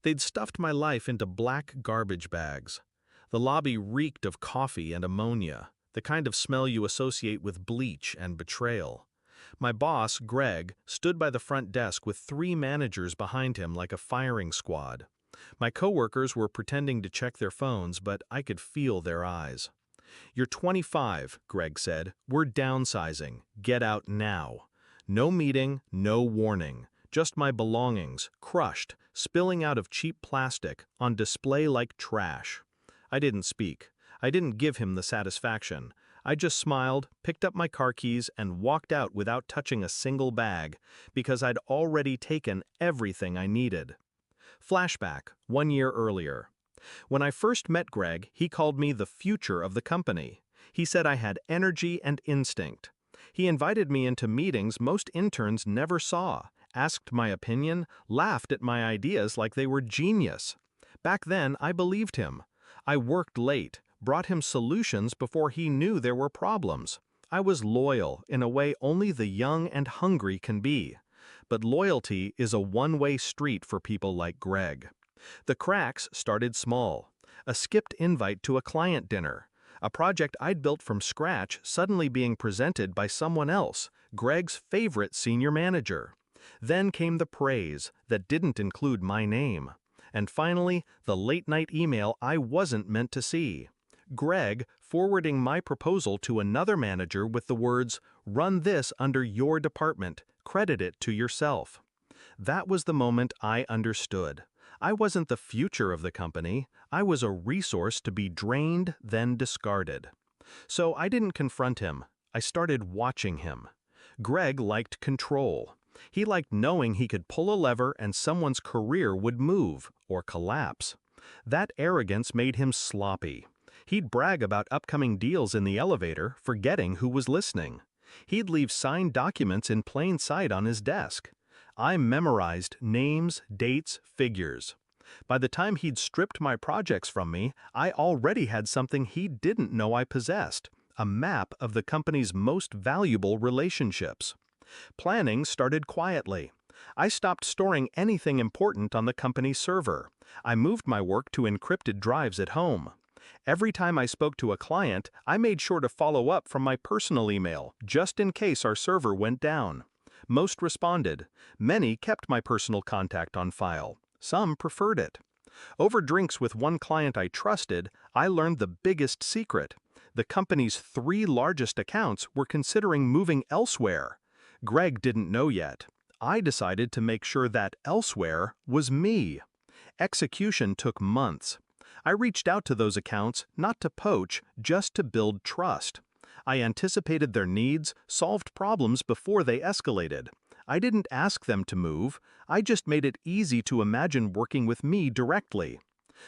They'd stuffed my life into black garbage bags. The lobby reeked of coffee and ammonia, the kind of smell you associate with bleach and betrayal. My boss, Greg, stood by the front desk with 3 managers behind him like a firing squad. My coworkers were pretending to check their phones, but I could feel their eyes. "You're 25, Greg said. "We're downsizing. Get out now." No meeting, no warning. Just my belongings, crushed, spilling out of cheap plastic, on display like trash. I didn't speak. I didn't give him the satisfaction. I just smiled, picked up my car keys, and walked out without touching a single bag, because I'd already taken everything I needed. Flashback, 1 year earlier. When I first met Greg, he called me the future of the company. He said I had energy and instinct. He invited me into meetings most interns never saw, asked my opinion, laughed at my ideas like they were genius. Back then, I believed him. I worked late, brought him solutions before he knew there were problems. I was loyal in a way only the young and hungry can be. But loyalty is a one-way street for people like Greg. The cracks started small. A skipped invite to a client dinner. A project I'd built from scratch suddenly being presented by someone else, Greg's favorite senior manager. Then came the praise that didn't include my name. And finally, the late-night email I wasn't meant to see. Greg forwarding my proposal to another manager with the words, "Run this under your department, credit it to yourself." That was the moment I understood. I wasn't the future of the company. I was a resource to be drained, then discarded. So I didn't confront him. I started watching him. Greg liked control. He liked knowing he could pull a lever and someone's career would move or collapse. That arrogance made him sloppy. He'd brag about upcoming deals in the elevator, forgetting who was listening. He'd leave signed documents in plain sight on his desk. I memorized names, dates, figures. By the time he'd stripped my projects from me, I already had something he didn't know I possessed, a map of the company's most valuable relationships. Planning started quietly. I stopped storing anything important on the company's server. I moved my work to encrypted drives at home. Every time I spoke to a client, I made sure to follow up from my personal email, just in case our server went down. Most responded. Many kept my personal contact on file. Some preferred it. Over drinks with one client I trusted, I learned the biggest secret. The company's 3 largest accounts were considering moving elsewhere. Greg didn't know yet. I decided to make sure that elsewhere was me. Execution took months. I reached out to those accounts not to poach, just to build trust. I anticipated their needs, solved problems before they escalated. I didn't ask them to move. I just made it easy to imagine working with me directly.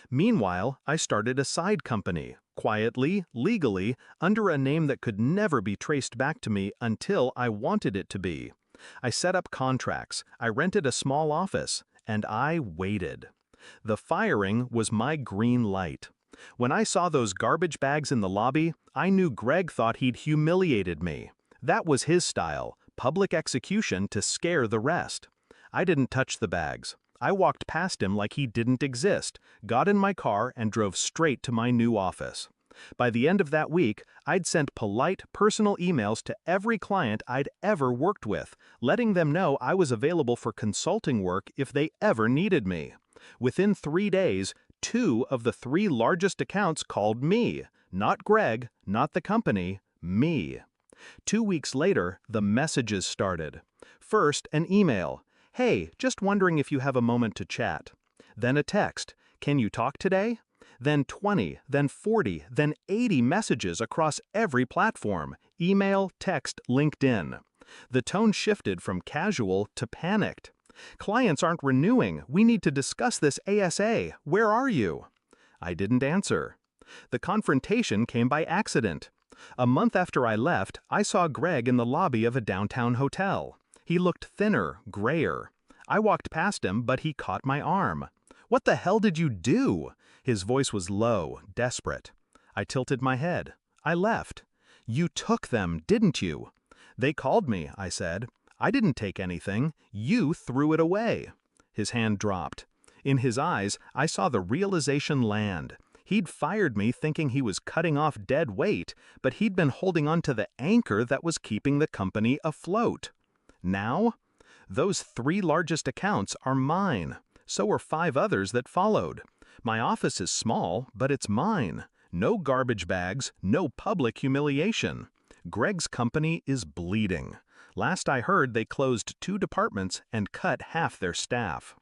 Meanwhile, I started a side company, quietly, legally, under a name that could never be traced back to me until I wanted it to be. I set up contracts, I rented a small office, and I waited. The firing was my green light. When I saw those garbage bags in the lobby, I knew Greg thought he'd humiliated me. That was his style, public execution to scare the rest. I didn't touch the bags. I walked past him like he didn't exist, got in my car, and drove straight to my new office. By the end of that week, I'd sent polite, personal emails to every client I'd ever worked with, letting them know I was available for consulting work if they ever needed me. Within 3 days, 2 of the 3 largest accounts called me. Not Greg, not the company, me. 2 weeks later, the messages started. First, an email. "Hey, just wondering if you have a moment to chat." Then a text. "Can you talk today?" Then 20, then 40, then 80 messages across every platform. Email, text, LinkedIn. The tone shifted from casual to panicked. "Clients aren't renewing. We need to discuss this ASA. Where are you?" I didn't answer. The confrontation came by accident. A month after I left, I saw Greg in the lobby of a downtown hotel. He looked thinner, grayer. I walked past him, but he caught my arm. "What the hell did you do?" His voice was low, desperate. I tilted my head. I left. "You took them, didn't you?" "They called me," I said. "I didn't take anything. You threw it away." His hand dropped. In his eyes, I saw the realization land. He'd fired me thinking he was cutting off dead weight, but he'd been holding on to the anchor that was keeping the company afloat. Now, those 3 largest accounts are mine. So are 5 others that followed. My office is small, but it's mine. No garbage bags, no public humiliation. Greg's company is bleeding. Last I heard, they closed 2 departments and cut half their staff.